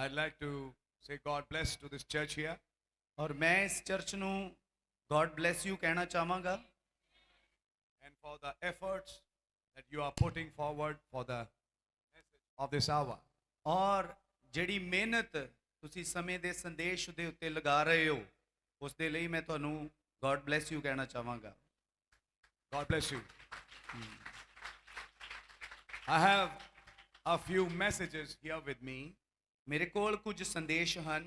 I'd like to say God bless to this church here ਔਰ ਮੈਂ ਇਸ church ਨੂੰ ਗॉड ਬlesਸ ਯੂ ਕਹਿਣਾ ਚਾਹਾਂਗਾ and for the efforts that you are putting forward for the message of this hour. ਔਰ ਜਿਹੜੀ ਮਿਹਨਤ ਤੁਸੀਂ ਸਮੇਂ ਦੇ ਸੰਦੇਸ਼ ਦੇ ਉੱਤੇ ਲਗਾ ਰਹੇ ਹੋ ਉਸ ਦੇ ਲਈ ਮੈਂ ਤੁਹਾਨੂੰ ਗॉड ਬlesਸ ਯੂ ਕਹਿਣਾ ਚਾਹਾਂਗਾ। God bless you. I have a few messages here with me ਮੇਰੇ ਕੋਲ ਕੁਝ ਸੰਦੇਸ਼ ਹਨ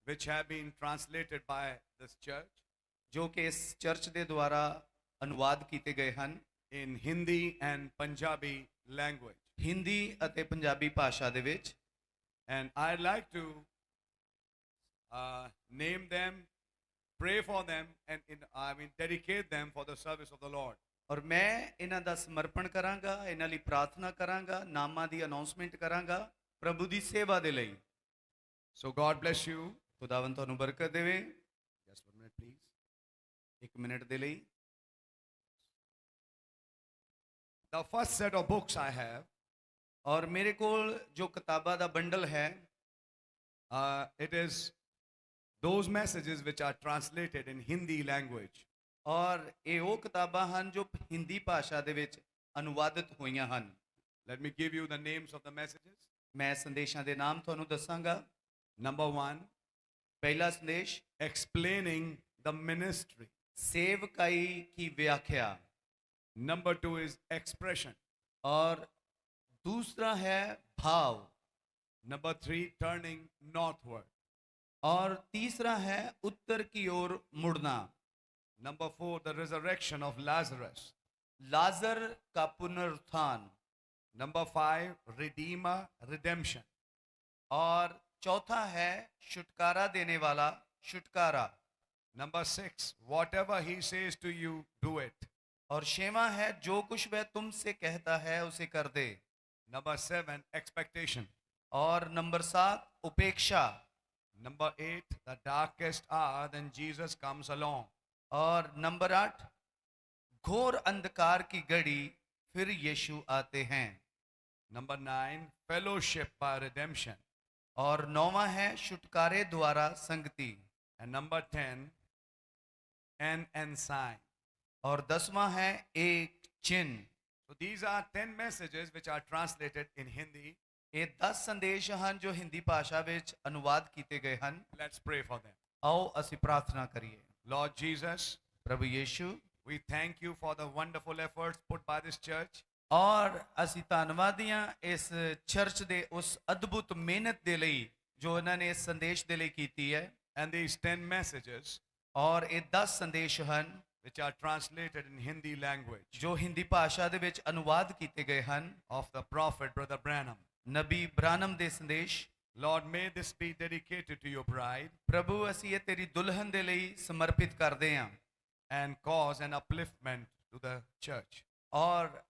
which have been translated by this church ਜੋ ਕਿ ਇਸ ਚਰਚ ਦੇ ਦੁਆਰਾ ਅਨੁਵਾਦ ਕੀਤੇ ਗਏ ਹਨ in Hindi and Punjabi language. Hindi ਅਤੇ ਪੰਜਾਬੀ ਭਾਸ਼ਾ ਦੇ ਵਿੱਚ। And I'd like to name them, pray for them, and dedicate them for the service of the Lord. ਔਰ ਮੈਂ ਇਹਨਾਂ ਦਾ ਸਮਰਪਣ ਕਰਾਂਗਾ, ਇਹਨਾਂ ਲਈ ਪ੍ਰਾਰਥਨਾ ਕਰਾਂਗਾ, ਨਾਮਾਂ ਦੀ ਅਨਾਉਂਸਮੈਂਟ ਕਰਾਂਗਾ ਪ੍ਰਭੂ ਦੀ ਸੇਵਾ ਦੇ ਲਈ। So God bless you. ਖੁਦਾਵੰਦ ਤੁਹਾਨੂੰ ਬਰਕਤ ਦੇਵੇ। Just 1 minute, please. ਇੱਕ ਮਿੰਟ ਦੇ ਲਈ। The first set of books I have, ਔਰ ਮੇਰੇ ਕੋਲ ਜੋ ਕਿਤਾਬਾਂ ਦਾ ਬੰਡਲ ਹੈ it is those messages which are translated in Hindi language. ਔਰ ਇਹ ਉਹ ਕਿਤਾਬਾਂ ਹਨ ਜੋ ਹਿੰਦੀ ਭਾਸ਼ਾ ਦੇ ਵਿੱਚ ਅਨੁਵਾਦਿਤ ਹੋਈਆਂ ਹਨ। Let me give you the names of the messages. ਮੈਂ ਸੰਦੇਸ਼ਾਂ ਦੇ ਨਾਮ ਤੁਹਾਨੂੰ ਦੱਸਾਂਗਾ। Number 1, ਪਹਿਲਾ ਸੰਦੇਸ਼ explaining the ministry. ਸੇਵਕਾਈ ਕੀ ਵਿਆਖਿਆ। Number 2 is expression. और दूसरा है भाव। Number 3, turning northward. और तीसरा है उत्तर की ओर मुड़ना। Number 4, the resurrection of Lazarus. लाजर का पुनरुत्थान। Number 5, redeemer, redemption. और चौथा है छुटकारा देने वाला छुटकारा। Number 6, whatever he says to you, do it. और छेवां है जो कुछ वह तुमसे कहता है उसे कर दे। Number 7, expectation. और नंबर 7 उपेक्षा। Number 8, the darkest hour, then Jesus comes along. और नंबर 8 घोर अंधकार की घड़ी फिर यीशु आते हैं। Number 9, fellowship by redemption. और 9वां है छुटकारे द्वारा संगति। And number 10, an ensign. और 10वां है एक चिन्ह। So these are 10 messages which are translated in Hindi. ਇਹ 10 ਸੰਦੇਸ਼ ਹਨ ਜੋ ਹਿੰਦੀ ਭਾਸ਼ਾ ਵਿੱਚ ਅਨੁਵਾਦ ਕੀਤੇ ਗਏ ਹਨ। Let's pray for them. ਆਓ ਅਸੀਂ ਪ੍ਰਾਰਥਨਾ ਕਰੀਏ। Lord Jesus, ਪ੍ਰਭੂ Yishu, we thank you for the wonderful efforts put by this church. ਔਰ ਅਸੀਂ ਧੰਨਵਾਦੀ ਹਾਂ ਇਸ ਚਰਚ ਦੇ ਉਸ ਅਦਭੁਤ ਮਿਹਨਤ ਦੇ ਲਈ ਜੋ ਇਹਨਾਂ ਨੇ ਇਸ ਸੰਦੇਸ਼ ਦੇ ਲਈ ਕੀਤੀ ਹੈ। And these 10 messages ਔਰ ਇਹ 10 ਸੰਦੇਸ਼ ਹਨ which are translated in Hindi language ਜੋ ਹਿੰਦੀ ਭਾਸ਼ਾ ਦੇ ਵਿੱਚ ਅਨੁਵਾਦ ਕੀਤੇ ਗਏ ਹਨ of the prophet Brother Branham. ਨਬੀ ਬ੍ਰਾਨਮ ਦੇ ਸੰਦੇਸ਼। Lord, may this be dedicated to your bride ਪ੍ਰਭੂ ਅਸੀਂ ਇਹ ਤੇਰੀ ਦੁਲਹਨ ਦੇ ਲਈ ਸਮਰਪਿਤ ਕਰਦੇ ਹਾਂ and cause an upliftment to the church, ਔਰ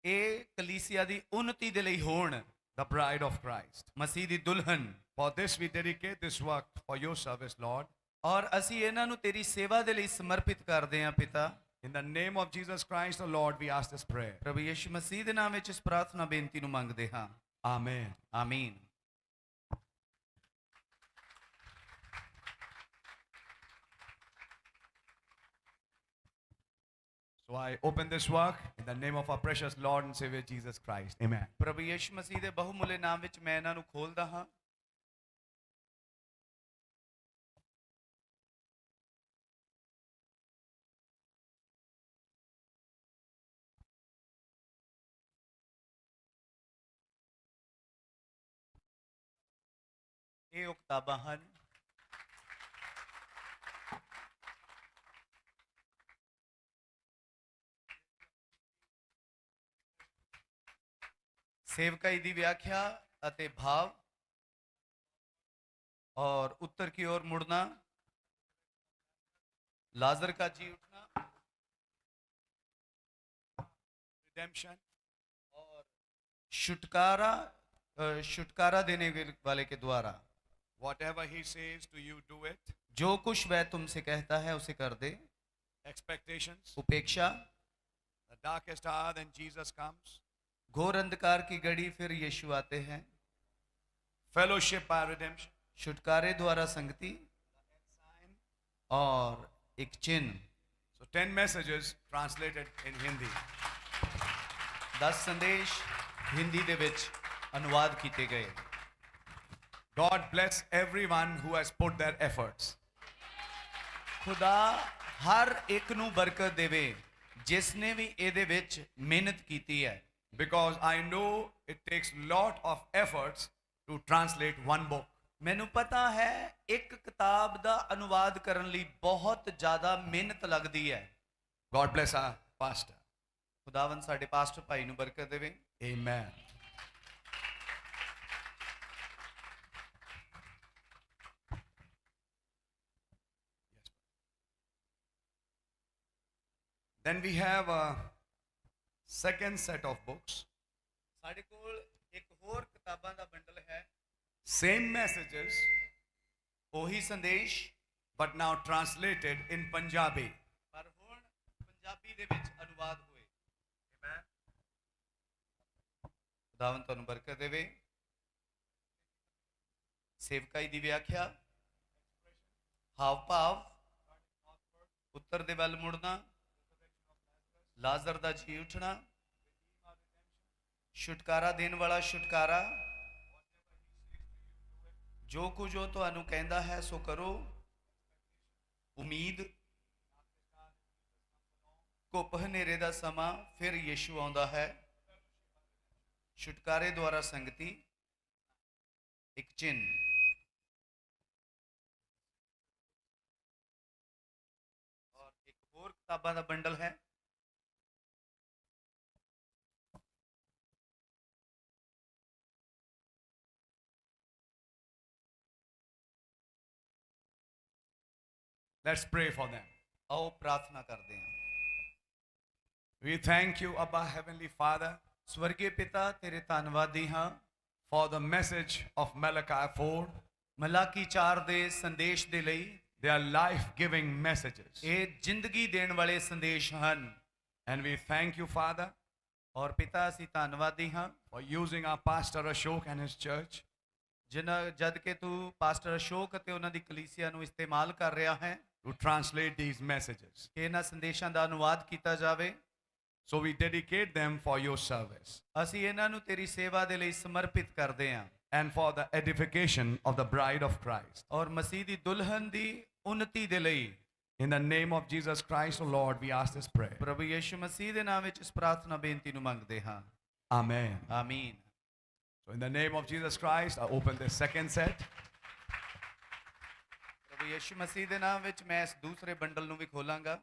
ਇਹ ਕਲੀਸਿਆ ਦੀ ਉન્નਤੀ ਦੇ ਲਈ ਹੋਣ। the bride of Christ. ਮਸੀਹ ਦੀ ਦੁਲਹਨ। For this we dedicate this work for your service, Lord. ਔਰ ਅਸੀਂ ਇਹਨਾਂ ਨੂੰ ਤੇਰੀ ਸੇਵਾ ਦੇ ਲਈ ਸਮਰਪਿਤ ਕਰਦੇ ਹਾਂ ਪਿਤਾ। In the name of Jesus Christ, the Lord, we ask this prayer. ਪ੍ਰਭੂ ਯਿਸੂ ਮਸੀਹ ਦੇ ਨਾਮ ਵਿੱਚ ਇਸ ਪ੍ਰਾਰਥਨਾ ਬੇਨਤੀ ਨੂੰ ਮੰਗਦੇ ਹਾਂ। Amen. ਆਮੀਨ। So I open this work in the name of our precious Lord and Savior Jesus Christ. Amen. ਪ੍ਰਭੂ ਯਿਸੂ ਮਸੀਹ ਦੇ ਬਹੁਮੁੱਲੇ ਨਾਮ ਵਿੱਚ ਮੈਂ ਇਹਨਾਂ ਨੂੰ ਖੋਲਦਾ ਹਾਂ। ਇਹ ਉਹ ਕਿਤਾਬਾਂ ਹਨ सेवकाई दी व्याख्या अते भाव और उत्तर की ओर मुड़ना, लाजर का जी उठना, Redemption. और छुटकारा देने वाले के द्वारा। Whatever he says to you, do it. जो कुछ वह तुमसे कहता है उसे कर दे। Expectations. उपेक्षा। The darkest hour, then Jesus comes. घोर अंधकार की घड़ी फिर यीशु आते हैं। fellowship by redemption, छुटकारे द्वारा संगति और एक चिन्ह। so 10 messages translated in Hindi. 10 संदेश हिंदी ਦੇ ਵਿੱਚ अनुवाद ਕੀਤੇ ਗਏ। God bless everyone who has put their efforts. खुदा हर एक ਨੂੰ ਬਰਕਤ ਦੇਵੇ ਜਿਸ ਨੇ ਵੀ ਇਹਦੇ ਵਿੱਚ ਮਿਹਨਤ ਕੀਤੀ ਹੈ। Because I know it takes lot of efforts to translate one book. ਮੈਨੂੰ ਪਤਾ ਹੈ ਇੱਕ ਕਿਤਾਬ ਦਾ ਅਨੁਵਾਦ ਕਰਨ ਲਈ ਬਹੁਤ ਜ਼ਿਆਦਾ ਮਿਹਨਤ ਲੱਗਦੀ ਹੈ। God bless our pastor. ਖੁਦਾਵੰਦ ਸਾਡੇ ਪਾਸਟਰ ਭਾਈ ਨੂੰ ਬਰਕਤ ਦੇਵੇ। Amen. Then we have a second set of books. ਸਾਡੇ ਕੋਲ ਇੱਕ ਹੋਰ ਕਿਤਾਬਾਂ ਦਾ ਬੰਡਲ ਹੈ। Same messages, ਉਹੀ ਸੰਦੇਸ਼ but now translated in Punjabi. ਪਰ ਹੁਣ ਪੰਜਾਬੀ ਦੇ ਵਿੱਚ ਅਨੁਵਾਦ ਹੋਏ। Amen. ਖੁਦਾਵੰਦ ਤੁਹਾਨੂੰ ਬਰਕਤ ਦੇਵੇ। ਸੇਵਕਾਈ ਦੀ ਵਿਆਖਿਆ, ਹਾਵ ਭਾਵ, ਉੱਤਰ ਦੇ ਵੱਲ ਮੁੜਨਾ, ਲਾਜ਼ਰ ਦਾ ਜੀ ਉੱਠਣਾ, ਛੁਟਕਾਰਾ ਦੇਣ ਵਾਲਾ ਛੁਟਕਾਰਾ, ਜੋ ਕੁਝ ਉਹ ਤੁਹਾਨੂੰ ਕਹਿੰਦਾ ਹੈ ਸੋ ਕਰੋ, ਉਮੀਦ, ਘੁੱਪ ਹਨੇਰੇ ਦਾ ਸਮਾਂ ਫਿਰ ਯਿਸੂ ਆਉਂਦਾ ਹੈ, ਛੁਟਕਾਰੇ ਦੁਆਰਾ ਸੰਗਤੀ, ਇੱਕ ਚਿੰਨ੍ਹ। ਔਰ ਇੱਕ ਹੋਰ ਕਿਤਾਬਾਂ ਦਾ ਬੰਡਲ ਹੈ। Let's pray for them. ਆਓ ਪ੍ਰਾਰਥਨਾ ਕਰਦੇ ਹਾਂ। We thank you, Abba Heavenly Father, ਸਵਰਗੀ ਪਿਤਾ ਤੇਰੇ ਧੰਨਵਾਦੀ ਹਾਂ for the message of Malachi 4. Malachi 4 ਦੇ ਸੰਦੇਸ਼ ਦੇ ਲਈ। They are life-giving messages. ਇਹ ਜ਼ਿੰਦਗੀ ਦੇਣ ਵਾਲੇ ਸੰਦੇਸ਼ ਹਨ। And we thank you, Father, ਔਰ ਪਿਤਾ ਅਸੀਂ ਧੰਨਵਾਦੀ ਹਾਂ for using our pastor Ashok and his church ਜਦ ਕਿ ਤੂੰ ਪਾਸਟਰ ਅਸ਼ੋਕ ਅਤੇ ਉਹਨਾਂ ਦੀ ਕਲੀਸਿਆ ਨੂੰ ਇਸਤੇਮਾਲ ਕਰ ਰਿਹਾ ਹੈ to translate these messages. ਕਿ ਇਹਨਾਂ ਸੰਦੇਸ਼ਾਂ ਦਾ ਅਨੁਵਾਦ ਕੀਤਾ ਜਾਵੇ। So we dedicate them for your service ਅਸੀਂ ਇਹਨਾਂ ਨੂੰ ਤੇਰੀ ਸੇਵਾ ਦੇ ਲਈ ਸਮਰਪਿਤ ਕਰਦੇ ਹਾਂ and for the edification of the bride of Christ. ਔਰ ਮਸੀਹ ਦੀ ਦੁਲਹਨ ਦੀ ਉન્નਤੀ ਦੇ ਲਈ। In the name of Jesus Christ, O Lord, we ask this prayer. ਪ੍ਰਭੂ ਯਿਸੂ ਮਸੀਹ ਦੇ ਨਾਮ ਵਿੱਚ ਇਸ ਪ੍ਰਾਰਥਨਾ ਬੇਨਤੀ ਨੂੰ ਮੰਗਦੇ ਹਾਂ। Amen. ਆਮੀਨ। So in the name of Jesus Christ, I open the second set. ਪ੍ਰਭੂ ਯਿਸੂ ਮਸੀਹ ਦੇ ਨਾਮ ਵਿੱਚ ਮੈਂ ਇਸ ਦੂਸਰੇ ਬੰਡਲ ਨੂੰ ਵੀ ਖੋਲਾਂਗਾ।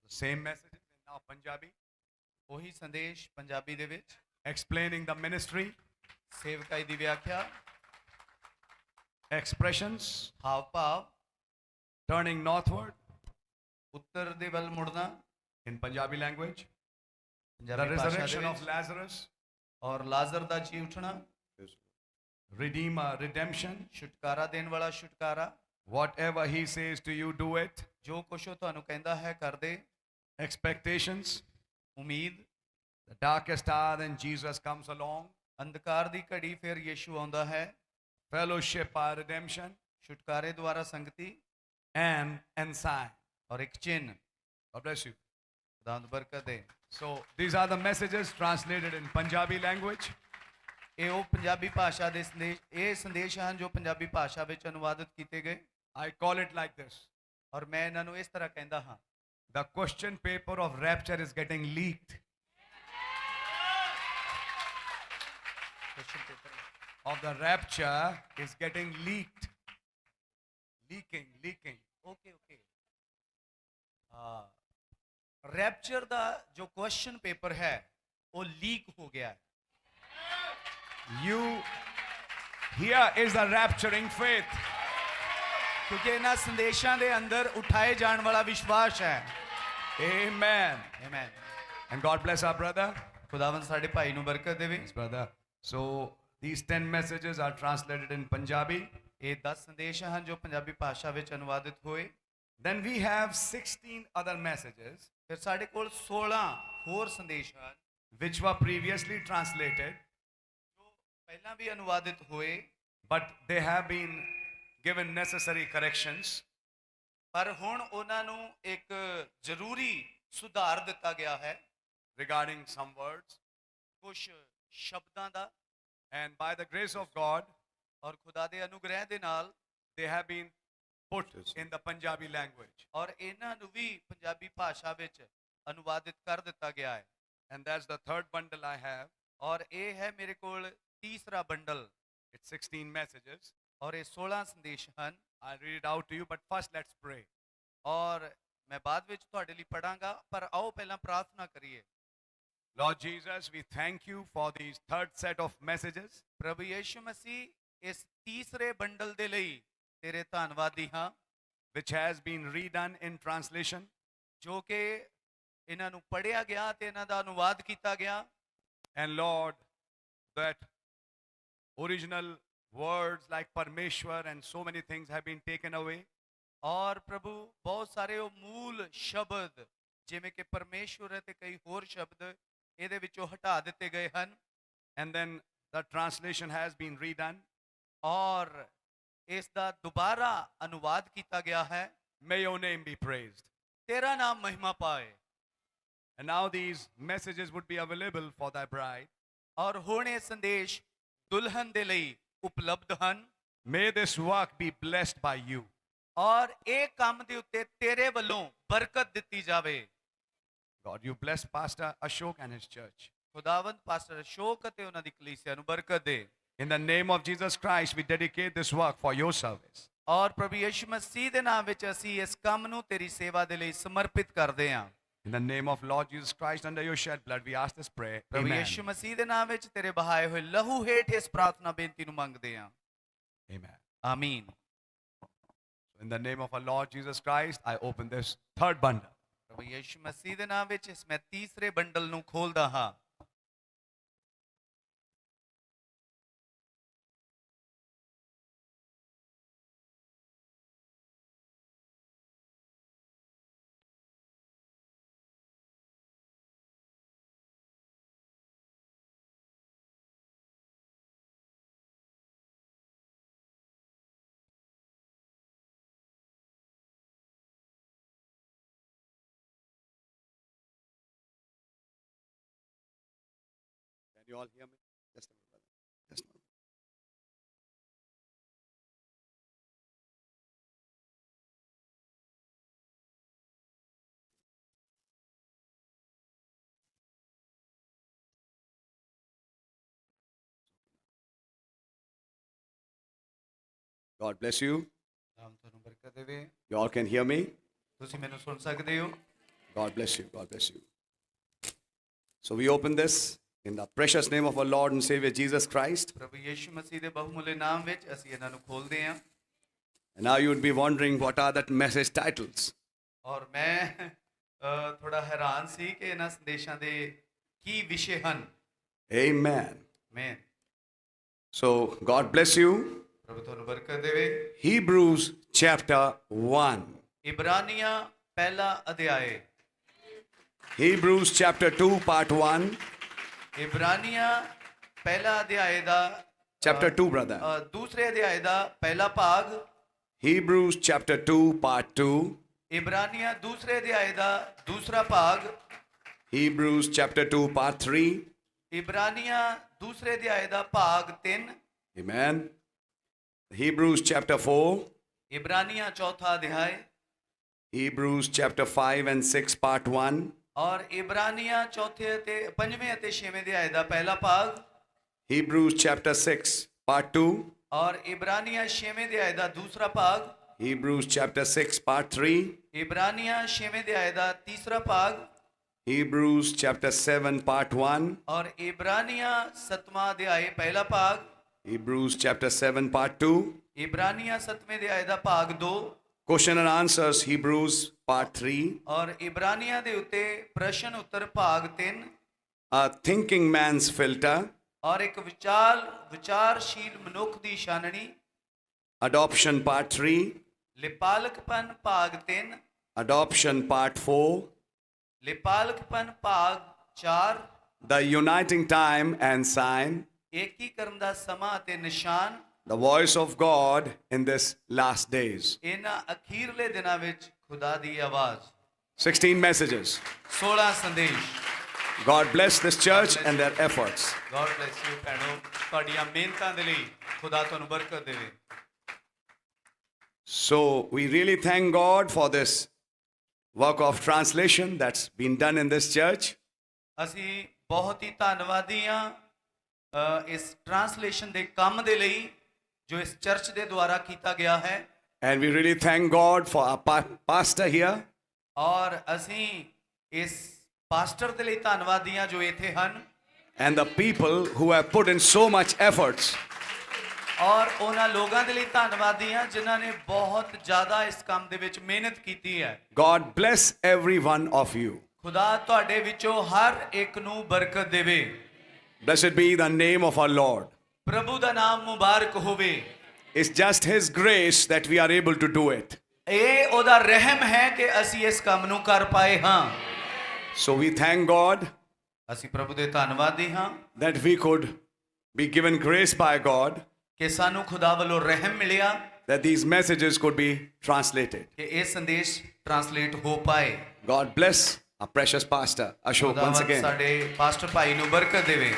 The same messages in now Punjabi, ਉਹੀ ਸੰਦੇਸ਼ ਪੰਜਾਬੀ ਦੇ ਵਿੱਚ explaining the ministry, ਸੇਵਕਾਈ ਦੀ ਵਿਆਖਿਆ, expressions, ਹਾਵ ਭਾਵ, turning northward ਉੱਤਰ ਦੇ ਵੱਲ ਮੁੜਨਾ in Punjabi language, the Punjabi ਭਾਸ਼ਾ ਦੇ resurrection of ਵਿੱਚ, Lazarus, ਔਰ ਲਾਜ਼ਰ ਦਾ ਜੀ ਉੱਠਣਾ, Redeemer, redemption. ਛੁਟਕਾਰਾ ਦੇਣ ਵਾਲਾ ਛੁਟਕਾਰਾ, Whatever he says to you, do it. ਜੋ ਕੁਛ ਉਹ ਤੁਹਾਨੂੰ ਕਹਿੰਦਾ ਹੈ ਕਰਦੇ, Expectations. ਉਮੀਦ, The darkest hour, then Jesus comes along. ਅੰਧਕਾਰ ਦੀ ਘੜੀ ਫਿਰ ਯਿਸੂ ਆਉਂਦਾ ਹੈ, Fellowship by redemption ਛੁਟਕਾਰੇ ਦੁਆਰਾ ਸੰਗਤੀ and ensign. ਔਰ ਇੱਕ ਚਿੰਨ੍ਹ। God bless you. ਖੁਦਾਵੰਦ ਬਰਕਤ ਦੇ। So these are the messages translated in Punjabi language. ਇਹ ਉਹ ਪੰਜਾਬੀ ਭਾਸ਼ਾ ਦੇ ਸੰਦੇਸ਼, ਇਹ ਸੰਦੇਸ਼ ਹਨ ਜੋ ਪੰਜਾਬੀ ਭਾਸ਼ਾ ਵਿੱਚ ਅਨੁਵਾਦਿਤ ਕੀਤੇ ਗਏ। I call it like this. ਔਰ ਮੈਂ ਇਹਨਾਂ ਨੂੰ ਇਸ ਤਰ੍ਹਾਂ ਕਹਿੰਦਾ ਹਾਂ। The question paper of rapture is getting leaked. Of the rapture is getting leaked. Leaking. Okay ਰੈਪਚਰ ਦਾ ਜੋ ਕੁਐਸਚਨ ਪੇਪਰ ਹੈ ਉਹ ਲੀਕ ਹੋ ਗਿਆ ਹੈ। Here is the rapturing faith. ਕਿਉਂਕਿ ਇਹਨਾਂ ਸੰਦੇਸ਼ਾਂ ਦੇ ਅੰਦਰ ਉਠਾਏ ਜਾਣ ਵਾਲਾ ਵਿਸ਼ਵਾਸ ਹੈ। Amen. Amen. And God bless our brother. ਖੁਦਾਵੰਦ ਸਾਡੇ ਭਾਈ ਨੂੰ ਬਰਕਤ ਦੇਵੇ। Yes, brother. So these 10 messages are translated in Punjabi. ਇਹ 10 ਸੰਦੇਸ਼ ਹਨ ਜੋ ਪੰਜਾਬੀ ਭਾਸ਼ਾ ਵਿੱਚ ਅਨੁਵਾਦਿਤ ਹੋਏ। Then we have 16 other messages ਫਿਰ ਸਾਡੇ ਕੋਲ 16 ਹੋਰ ਸੰਦੇਸ਼ ਹਨ which were previously translated, ਜੋ ਪਹਿਲਾਂ ਵੀ ਅਨੁਵਾਦਿਤ ਹੋਏ, but they have been given necessary corrections. ਪਰ ਹੁਣ ਉਹਨਾਂ ਨੂੰ ਇੱਕ ਜ਼ਰੂਰੀ ਸੁਧਾਰ ਦਿੱਤਾ ਗਿਆ ਹੈ Regarding some words, ਕੁਝ ਸ਼ਬਦਾਂ ਦਾ, and by the grace of God, ਔਰ ਖੁਦਾ ਦੇ ਅਨੁਗ੍ਰਹਿ ਦੇ ਨਾਲ they have been put in the Punjabi language. ਔਰ ਇਹਨਾਂ ਨੂੰ ਵੀ ਪੰਜਾਬੀ ਭਾਸ਼ਾ ਵਿੱਚ ਅਨੁਵਾਦਿਤ ਕਰ ਦਿੱਤਾ ਗਿਆ ਹੈ। And that's the third bundle I have. ਔਰ ਇਹ ਹੈ ਮੇਰੇ ਕੋਲ ਤੀਸਰਾ ਬੰਡਲ, It's 16 messages. ਔਰ ਇਹ 16 ਸੰਦੇਸ਼ ਹਨ। I'll read it out to you, but first let's pray. ਔਰ ਮੈਂ ਬਾਅਦ ਵਿੱਚ ਤੁਹਾਡੇ ਲਈ ਪੜਾਂਗਾ, ਪਰ ਆਓ ਪਹਿਲਾਂ ਪ੍ਰਾਰਥਨਾ ਕਰੀਏ। Lord Jesus, we thank you for these third set of messages. ਪ੍ਰਭੂ ਯਿਸੂ ਮਸੀਹ, ਇਸ ਤੀਸਰੇ ਬੰਡਲ ਦੇ ਲਈ ਤੇਰੇ ਧੰਨਵਾਦੀ ਹਾਂ, which has been redone in translation. ਜੋ ਕਿ ਇਹਨਾਂ ਨੂੰ ਪੜਿਆ ਗਿਆ ਤੇ ਇਹਨਾਂ ਦਾ ਅਨੁਵਾਦ ਕੀਤਾ ਗਿਆ। And Lord, that original words like Parmeshwar and so many things have been taken away. ਔਰ ਪ੍ਰਭੂ ਬਹੁਤ ਸਾਰੇ ਉਹ ਮੂਲ ਸ਼ਬਦ ਜਿਵੇਂ ਕਿ ਪਰਮੇਸ਼ਵਰ ਅਤੇ ਕਈ ਹੋਰ ਸ਼ਬਦ ਇਹਦੇ ਵਿੱਚੋਂ ਹਟਾ ਦਿੱਤੇ ਗਏ ਹਨ। And then the translation has been redone. ਔਰ ਇਸ ਦਾ ਦੁਬਾਰਾ ਅਨੁਵਾਦ ਕੀਤਾ ਗਿਆ ਹੈ। May your name be praised. ਤੇਰਾ ਨਾਮ ਮਹਿਮਾ ਪਾਏ। And now these messages would be available for thy bride. ਔਰ ਹੁਣ ਇਹ ਸੰਦੇਸ਼ ਦੁਲਹਨ ਦੇ ਲਈ ਉਪਲਬਧ ਹਨ। May this work be blessed by you. ਔਰ ਇਹ ਕੰਮ ਦੇ ਉੱਤੇ ਤੇਰੇ ਵੱਲੋਂ ਬਰਕਤ ਦਿੱਤੀ ਜਾਵੇ। God, you bless Pastor Ashok and his church. ਖੁਦਾਵੰਦ ਪਾਸਟਰ ਅਸ਼ੋਕ ਅਤੇ ਉਹਨਾਂ ਦੀ ਕਲੀਸਿਆ ਨੂੰ ਬਰਕਤ ਦੇ। In the name of Jesus Christ, we dedicate this work for your service. ਔਰ ਪ੍ਰਭੂ ਯਿਸੂ ਮਸੀਹ ਦੇ ਨਾਮ ਵਿੱਚ ਅਸੀਂ ਇਸ ਕੰਮ ਨੂੰ ਤੇਰੀ ਸੇਵਾ ਦੇ ਲਈ ਸਮਰਪਿਤ ਕਰਦੇ ਹਾਂ। In the name of Lord Jesus Christ, under your shed blood, we ask this prayer. ਪ੍ਰਭੂ Amen. ਯਿਸੂ ਮਸੀਹ ਦੇ ਨਾਮ ਵਿੱਚ ਤੇਰੇ ਬਹਾਏ ਹੋਏ ਲਹੂ ਹੇਠ ਇਸ ਪ੍ਰਾਰਥਨਾ ਬੇਨਤੀ ਨੂੰ ਮੰਗਦੇ ਹਾਂ। Amen. ਆਮੀਨ। In the name of our Lord Jesus Christ, I open this third bundle. ਪ੍ਰਭੂ ਯਿਸੂ ਮਸੀਹ ਦੇ ਨਾਮ ਵਿੱਚ ਇਸ ਮੈਂ ਤੀਸਰੇ ਬੰਡਲ ਨੂੰ ਖੋਲਦਾ ਹਾਂ। Can you all hear me? Yes, no, brother. Yes, no. God bless you. ਨਾਮ ਤੁਹਾਨੂੰ ਬਰਕਤ ਦੇਵੇ। You all can hear me? ਤੁਸੀਂ ਮੈਨੂੰ ਸੁਣ ਸਕਦੇ ਹੋ। God bless you. God bless you. So we open this in the precious name of our Lord and Savior Jesus Christ. ਪ੍ਰਭੂ ਯਿਸੂ ਮਸੀਹ ਦੇ ਬਹੁਮੁੱਲੇ ਨਾਮ ਵਿੱਚ ਅਸੀਂ ਇਹਨਾਂ ਨੂੰ ਖੋਲਦੇ ਹਾਂ। And now you would be wondering what are that message titles. ਔਰ ਮੈਂ ਥੋੜਾ ਹੈਰਾਨ ਸੀ ਕਿ ਇਹਨਾਂ ਸੰਦੇਸ਼ਾਂ ਦੇ ਕੀ ਵਿਸ਼ੇ ਹਨ। Amen. ਮੈਂ So God bless you. ਪ੍ਰਭੂ ਤੁਹਾਨੂੰ ਬਰਕਤ ਦੇਵੇ। Hebrews chapter 1. ਇਬਰਾਨੀਆਂ ਪਹਿਲਾ ਅਧਿਆਏ। Hebrews chapter 2 part 1. ਇਬਰਾਨੀਆਂ ਪਹਿਲਾ ਅਧਿਆਏ ਦਾ Chapter 2, brother. ਦੂਸਰੇ ਅਧਿਆਏ ਦਾ ਪਹਿਲਾ ਭਾਗ। Hebrews chapter 2 part 2. ਇਬਰਾਨੀਆਂ ਦੂਸਰੇ ਅਧਿਆਏ ਦਾ ਦੂਸਰਾ ਭਾਗ। Hebrews chapter 2 part 3. ਇਬਰਾਨੀਆਂ ਦੂਸਰੇ ਅਧਿਆਏ ਦਾ ਭਾਗ 3। Amen. Hebrews chapter 4. ਇਬਰਾਨੀਆਂ ਚੌਥਾ ਅਧਿਆਏ। Hebrews chapter 5 and 6 part 1. ਔਰ ਇਬਰਾਨੀਆਂ ਚੌਥੇ ਅਤੇ ਪੰਜਵੇਂ ਅਤੇ ਛੇਵੇਂ ਅਧਿਆਏ ਦਾ ਪਹਿਲਾ ਭਾਗ। Hebrews chapter 6 part 2. ਔਰ ਇਬਰਾਨੀਆਂ ਛੇਵੇਂ ਅਧਿਆਏ ਦਾ ਦੂਸਰਾ ਭਾਗ। Hebrews chapter 6 part 3. ਇਬਰਾਨੀਆਂ ਛੇਵੇਂ ਅਧਿਆਏ ਦਾ ਤੀਸਰਾ ਭਾਗ। Hebrews chapter 7 part 1. ਔਰ ਇਬਰਾਨੀਆਂ ਸੱਤਵਾਂ ਅਧਿਆਏ ਪਹਿਲਾ ਭਾਗ। Hebrews chapter 7 part 2. ਇਬਰਾਨੀਆਂ 7ਵੇਂ ਅਧਿਆਇ ਦਾ ਭਾਗ 2 Question and answers, Hebrews part 3. ਔਰ ਇਬਰਾਨੀਆਂ ਦੇ ਉੱਤੇ ਪ੍ਰਸ਼ਨ ਉੱਤਰ ਭਾਗ 3 A thinking man's filter. ਔਰ ਇੱਕ ਵਿਚਾਰਸ਼ੀਲ ਮਨੁੱਖ ਦੀ ਛਾਨਣੀ Adoption part 3. ਲਿਪਾਲਕਪਨ ਭਾਗ 3 Adoption part 4. ਲਿਪਾਲਕਪਨ ਭਾਗ 4 The uniting time and sign. ਏਕੀਕਰਨ ਦਾ ਸਮਾਂ ਅਤੇ ਨਿਸ਼ਾਨ The voice of God in this last days. ਇਹਨਾਂ ਅਖੀਰਲੇ ਦਿਨਾਂ ਵਿੱਚ ਖੁਦਾ ਦੀ ਆਵਾਜ਼ 16 messages. 16 ਸੰਦੇਸ਼ God bless this church and their efforts. God bless you ਭੈਣੋ ਤੁਹਾਡੀਆਂ ਮਿਹਨਤਾਂ ਦੇ ਲਈ ਖੁਦਾ ਤੁਹਾਨੂੰ ਬਰਕਤ ਦੇਵੇ So we really thank God for this work of translation that's been done in this church. ਅਸੀਂ ਬਹੁਤ ਹੀ ਧੰਨਵਾਦੀ ਹਾਂ ਇਸ ਟ੍ਰਾਂਸਲੇਸ਼ਨ ਦੇ ਕੰਮ ਦੇ ਲਈ ਜੋ ਇਸ ਚਰਚ ਦੇ ਦੁਆਰਾ ਕੀਤਾ ਗਿਆ ਹੈ And we really thank God for our pastor here. ਔਰ ਅਸੀਂ ਇਸ ਪਾਸਟਰ ਦੇ ਲਈ ਧੰਨਵਾਦੀ ਹਾਂ ਜੋ ਇੱਥੇ ਹਨ And the people who have put in so much efforts. ਔਰ ਉਹਨਾਂ ਲੋਕਾਂ ਦੇ ਲਈ ਧੰਨਵਾਦੀ ਹਾਂ ਜਿਨ੍ਹਾਂ ਨੇ ਬਹੁਤ ਜ਼ਿਆਦਾ ਇਸ ਕੰਮ ਦੇ ਵਿੱਚ ਮਿਹਨਤ ਕੀਤੀ ਹੈ God bless every one of you. ਖੁਦਾ ਤੁਹਾਡੇ ਵਿੱਚੋਂ ਹਰ ਇੱਕ ਨੂੰ ਬਰਕਤ ਦੇਵੇ Blessed be the name of our Lord. ਪ੍ਰਭੂ ਦਾ ਨਾਮ ਮੁਬਾਰਕ ਹੋਵੇ It's just His grace that we are able to do it. ਇਹ ਉਹਦਾ ਰਹਿਮ ਹੈ ਕਿ ਅਸੀਂ ਇਸ ਕੰਮ ਨੂੰ ਕਰ ਪਾਏ ਹਾਂ So we thank God ਅਸੀਂ ਪ੍ਰਭੂ ਦੇ ਧੰਨਵਾਦੀ ਹਾਂ that we could be given grace by God, ਕਿ ਸਾਨੂੰ ਖੁਦਾ ਵੱਲੋਂ ਰਹਿਮ ਮਿਲਿਆ that these messages could be translated. ਕਿ ਇਹ ਸੰਦੇਸ਼ ਟ੍ਰਾਂਸਲੇਟ ਹੋ ਪਾਏ God bless our precious pastor, Ashok, once ਖੁਦਾਵੰਦ again. ਸਾਡੇ ਪਾਸਟਰ ਭਾਈ ਨੂੰ ਬਰਕਤ ਦੇਵੇ